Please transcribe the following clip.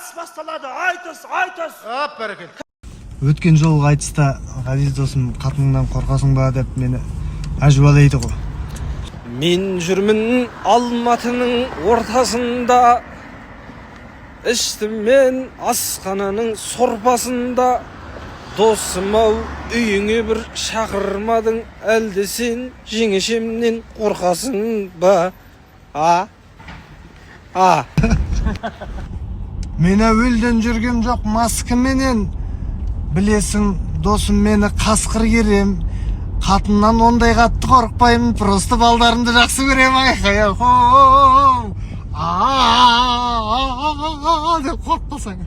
айтыс басталады. Айтыс. Ап, бәрекелді. Өткен жолғы айтыста ғазиз досым қатыныңнан қорқасың ба деп мені әжуалайды ғой. Мен жүрмін Алматының ортасында, іштім мен асхананың сорпасында. Досым-ау, үйіңе бір шақырмадың, әлде сен жеңешемнен қорқасың ба? Мен әуелден жүргем жоқ маскаменен. Білесің, досым мені қасқыр керем. Қатыннан ондай қатты қорықпаймын, просто балдарымды жақсы көрем. Айқай, деп қорықпасаң.